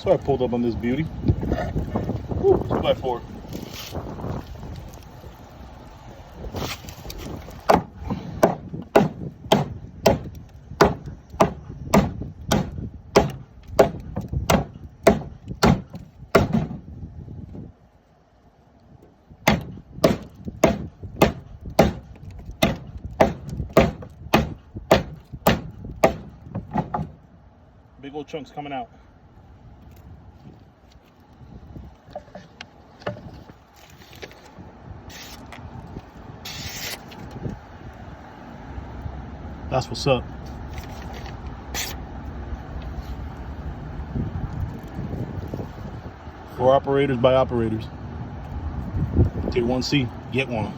So I pulled up on this beauty. Woo, 2x4. Big old chunks coming out. That's what's up. For operators by operators. Tier 1C, get one.